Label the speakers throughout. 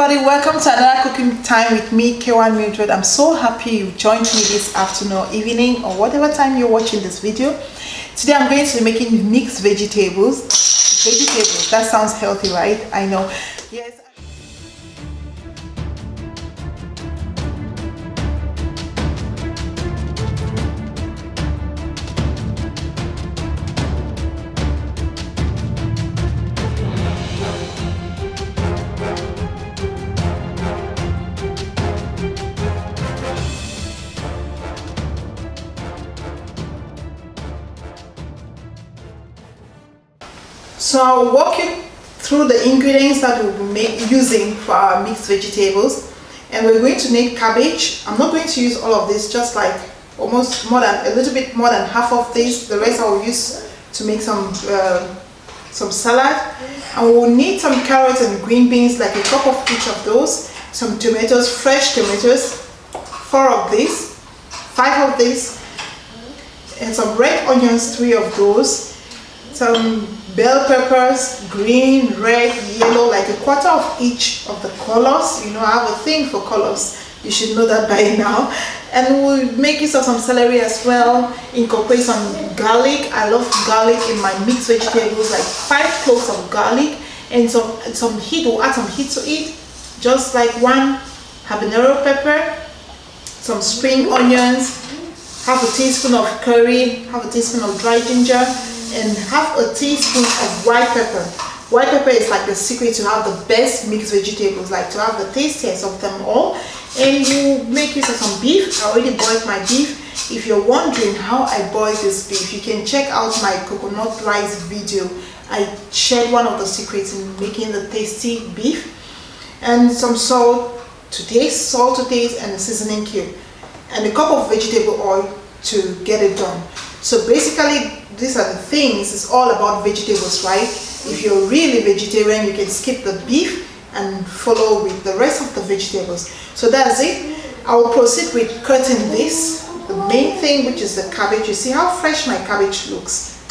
Speaker 1: everybody, welcome to another cooking time with me, K1 Mildred. I'm so happy you joined me this afternoon, evening, or whatever time you're watching this video. Today I'm going to be making mixed vegetables. That sounds healthy, right? I know. Yes. So I'll walk you through the ingredients that we'll be using for our mixed vegetables. And we're going to need cabbage. I'm not going to use all of this, just like almost a little bit more than half of this. The rest I will use to make some salad. And we'll need some carrots and green beans, like a cup of each of those. Some tomatoes, fresh tomatoes, 4 of these, 5 of these, and some red onions, 3 of those. Some bell peppers, green, red, yellow, like a quarter of each of the colors. You know, I have a thing for colors. You should know that by now. And we'll make use of some celery as well. Incorporate some garlic. I love garlic in my mixed vegetables, like 5 cloves of garlic, and some heat. We'll add some heat to it, just like 1 habanero pepper, some spring onions, half a teaspoon of curry, half a teaspoon of dry ginger, and half a teaspoon of white pepper. White pepper is like the secret to have the best mixed vegetables, like to have the tastiest of them all. And you make use of some beef. I already boiled my beef. If you're wondering how I boil this beef, you can check out my coconut rice video. I shared one of the secrets in making the tasty beef. And some salt to taste, and a seasoning cube. And a cup of vegetable oil to get it done. So basically, these are the things. It's all about vegetables, right? If you're really vegetarian, you can skip the beef and follow with the rest of the vegetables. So that's it. I will proceed with cutting this, the main thing, which is the cabbage. You see how fresh my cabbage looks.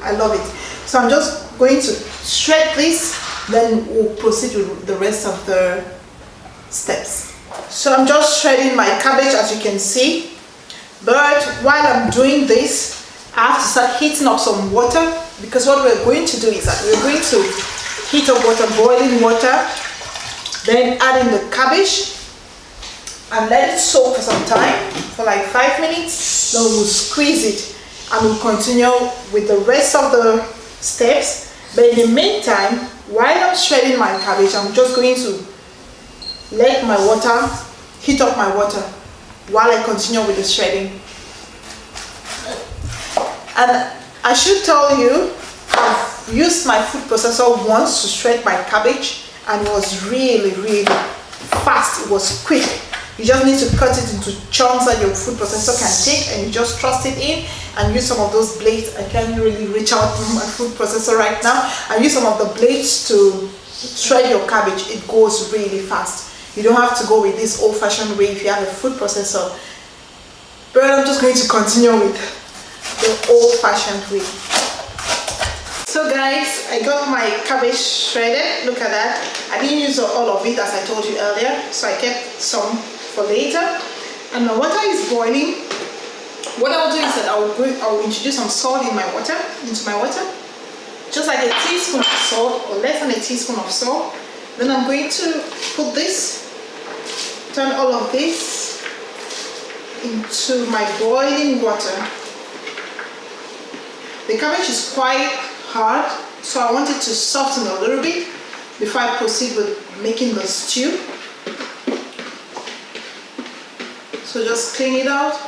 Speaker 1: I love it. So I'm just going to shred this, then we'll proceed with the rest of the steps. So I'm just shredding my cabbage, as you can see. But while I'm doing this, I have to start heating up some water, because what we're going to do is that we're going to heat up water, boiling water, then add in the cabbage and let it soak for some time, for like 5 minutes. Then we'll squeeze it and we'll continue with the rest of the steps. But in the meantime, while I'm shredding my cabbage, I'm just going to let my water, heat up my water while I continue with the shredding. And I should tell you, I've used my food processor once to shred my cabbage, and it was really fast. It was quick. You just need to cut it into chunks that your food processor can take, and you just thrust it in and use some of those blades. I can't really reach out to my food processor right now. I use some of the blades to shred your cabbage. It goes really fast. You don't have to go with this old-fashioned way if you have a food processor. But I'm just going to continue with the old-fashioned way. So guys, I got my cabbage shredded. Look at that. I didn't use all of it, as I told you earlier, so I kept some for later. And the water is boiling. What I'll do is that I'll introduce some salt into my water, just like a teaspoon of salt, or less than a teaspoon of salt. Then I'm going to put this, turn all of this into my boiling water. The cabbage is quite hard, so I want it to soften a little bit before I proceed with making the stew. So just clean it out.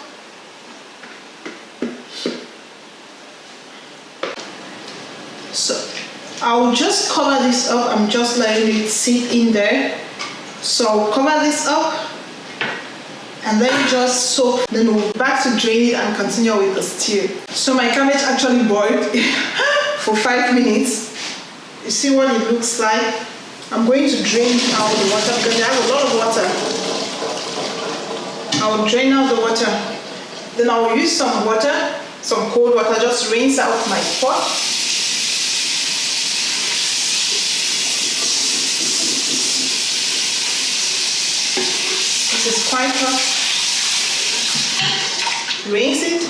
Speaker 1: So I'll just cover this up. I'm just letting it sit in there. So I'll cover this up and then just soak. Then we'll back to drain it and continue with the stew. So my cabbage actually boiled for 5 minutes. You see what it looks like. I'm going to drain out the water because I have a lot of water. I will drain out the water. Then I will use some water, some cold water, just rinse out my pot. fiber, rinse it,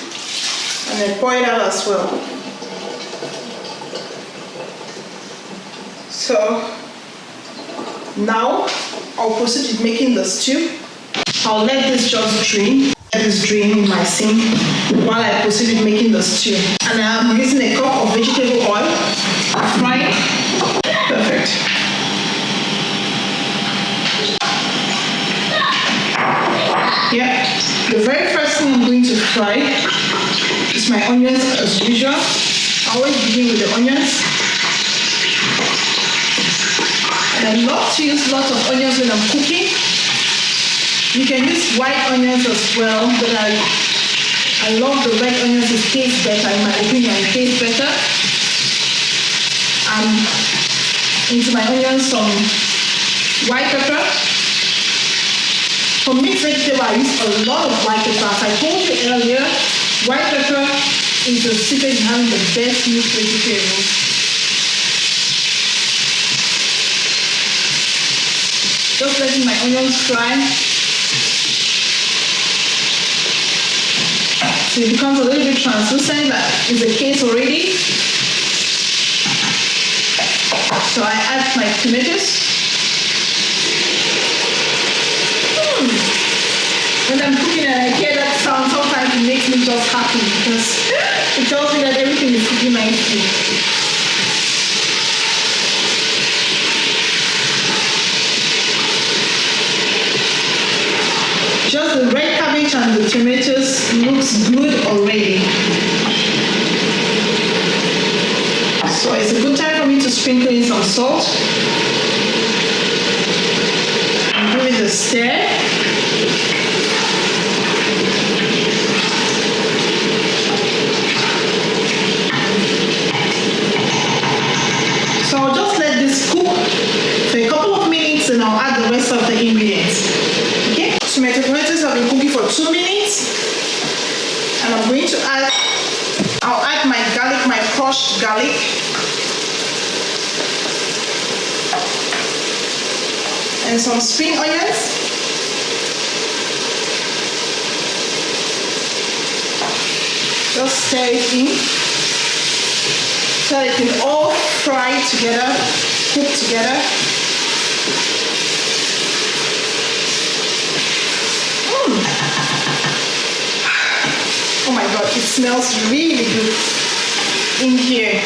Speaker 1: and then pour it out as well. So now I'll proceed with making the stew. I'll let this just drain. Let this drain in my sink while I proceed with making the stew. And I'm using a cup of vegetable oil. Fry it. Perfect. Yeah. The very first thing I'm going to fry is my onions as usual. I always begin with the onions. And I love to use lots of onions when I'm cooking. You can use white onions as well, but I love the red onions. It tastes better, in my opinion. It tastes better. Into my onions some white pepper. For mixed vegetable, I use a lot of white pepper. As I told you earlier, white pepper is the secret in having the best mixed vegetables. Just letting my onions fry. So it becomes a little bit translucent. That is the case already. So I add my tomatoes. When I'm cooking and I hear that sound, sometimes it makes me just happy because it tells me that everything is cooking nicely. Just the red cabbage and the tomatoes looks good already. So it's a good time for me to sprinkle in some salt. And give it a stir. So I'll just let this cook for a couple of minutes and I'll add the rest of the ingredients. Okay? So my tomatoes have been cooking for 2 minutes. And I'm going to I'll add my garlic, my crushed garlic. And some spring onions. Just stir it in so it can all fry together, cook together. Oh my God, it smells really good in here.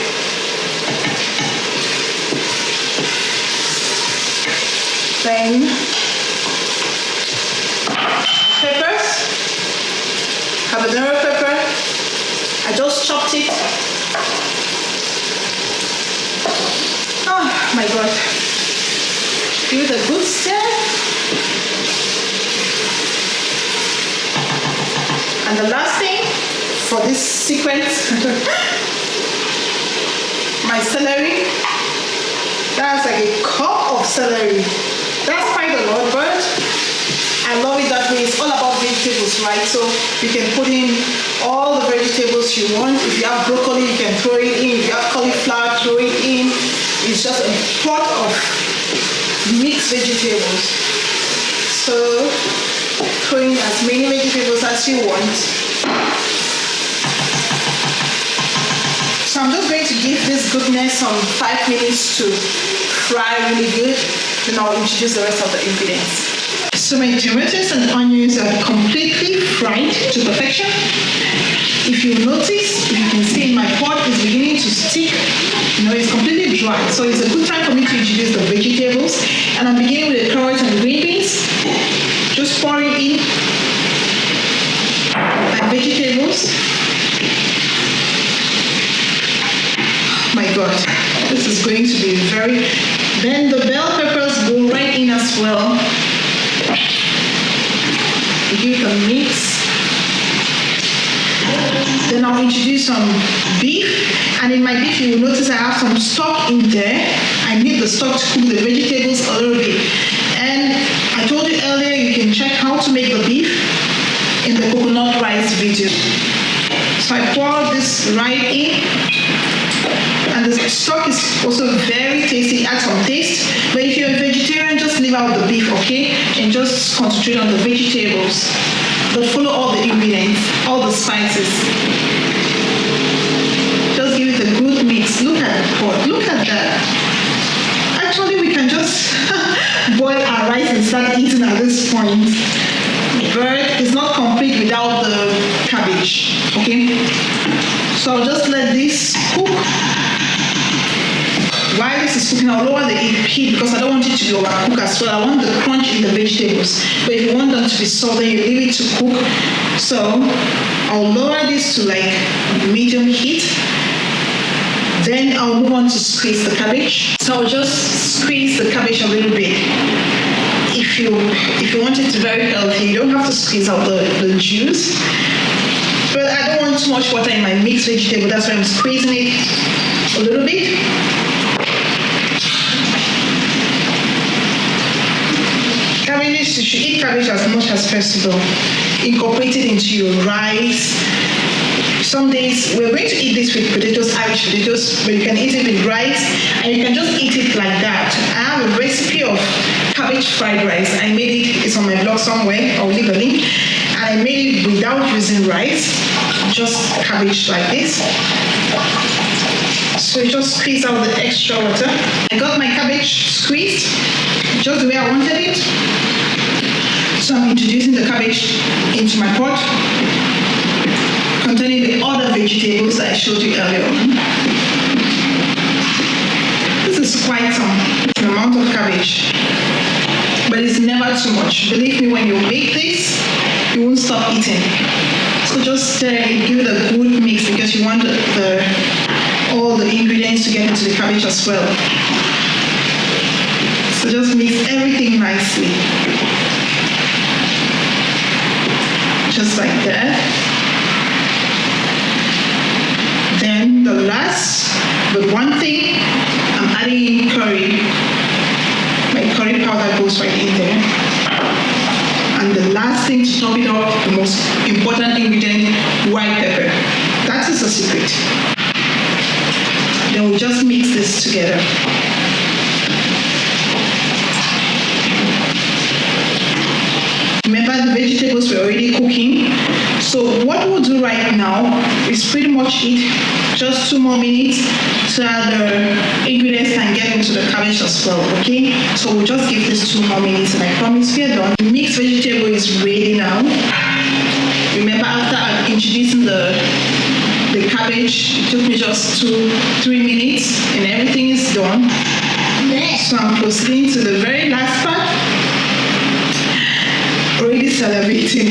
Speaker 1: Then peppers, habanero pepper. I just chopped it. Oh my God. Give it a good stir. And the last thing for this sequence, my celery. That's like a cup of celery. That's quite a lot, but I love it that way. It's all about vegetables, right? So you can put in all the vegetables you want. If you have broccoli, you can throw it in. If you have cauliflower, throw it in. It's just a pot of mixed vegetables. So throw in as many vegetables as you want. So I'm just going to give this goodness some 5 minutes to fry really good. Then I'll introduce the rest of the ingredients. So my tomatoes and onions are completely fried to perfection. If you notice, you can see my pot is beginning to stick. It's completely dry. So it's a good time for me to introduce the vegetables. And I'm beginning with the carrots and the green beans. Just pouring in my vegetables. My God, this is going to be very... Then the bell peppers go right in as well. Give it a mix. Then I'll introduce some beef. And in my beef, you will notice I have some stock in there. I need the stock to cook the vegetables a little bit. And I told you earlier, you can check how to make the beef in the coconut rice video. So I pour this right in. And the stock is also very tasty, it adds some taste. But if you're a vegetarian, just leave out the beef, okay? And just concentrate on the vegetables, but follow all the ingredients, all the spices. Just give it a good mix. Look at the pot. Look at that. Actually, we can just boil our rice and start eating at this point. But it's not complete without the cabbage. Okay? So I'll just let this cook. While this is cooking, I'll lower the heat because I don't want it to be overcooked as well. I want the crunch in the vegetables. But if you want them to be soft, then you leave it to cook. So I'll lower this to like medium heat. Then I'll move on to squeeze the cabbage. So I'll just squeeze the cabbage a little bit. If you want it to be very healthy, you don't have to squeeze out the juice. But I don't want too much water in my mixed vegetable. That's why I'm squeezing it a little bit. Cabbage, you should eat cabbage as much as possible. Incorporate it into your rice. Some days we're going to eat this with potatoes, Irish potatoes, but you can eat it with rice, and you can just eat it like that. I have a recipe of cabbage fried rice. I made it, it's on my blog somewhere, I'll leave a link. And I made it without using rice, just cabbage like this. So you just squeeze out the extra water. I got my cabbage squeezed, just the way I wanted it. So I'm introducing the cabbage into my pot, containing the other vegetables that I showed you earlier on. This is quite some amount of cabbage, but it's never too much. Believe me, when you make this, you won't stop eating. So just give it a good mix because you want all the ingredients to get into the cabbage as well. So just mix everything nicely. Just like that. Then the last, but one thing, I'm adding in curry. My curry powder goes right in there. And the last thing to top it off, the most important ingredient, white pepper. That is the secret. Then we'll just mix this together. Remember, the vegetables were already cooking. So what we'll do right now is pretty much it. Just 2 more minutes so that the ingredients can get into the cabbage as well, okay? So we'll just give this 2 more minutes and I promise we are done. The mixed vegetable is ready now. Remember, after introducing the cabbage, it took me just 2-3 minutes and everything is done. So I'm proceeding to the very last part. Already salivating.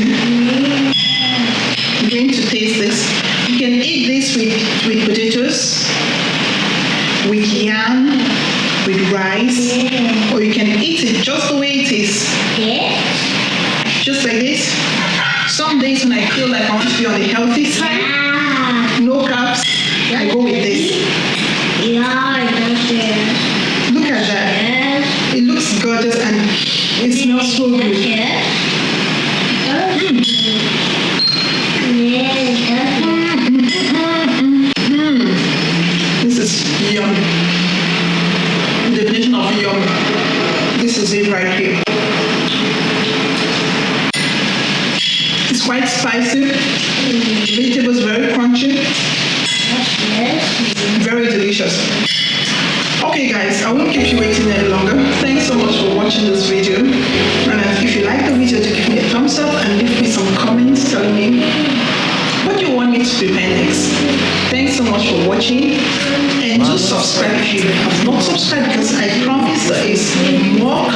Speaker 1: I'm going to taste this. You can eat this with potatoes, with yam, with rice, or you can eat it just the way it is. Just like this. Some days when I feel like I want to be on the healthy side, no carbs, I go with this. Look at that. It looks gorgeous and it smells so good. This is yum. The definition of yum. This is it right here. It's quite spicy. Vegetables very crunchy. Very delicious. Okay guys, I won't keep you waiting any longer. Thanks so much for watching this video. And if you like the video, do give me a thumbs up and leave me some comments telling me what you want me to prepare next. Thanks so much for watching. And do subscribe if you have not subscribed, because I promise there is more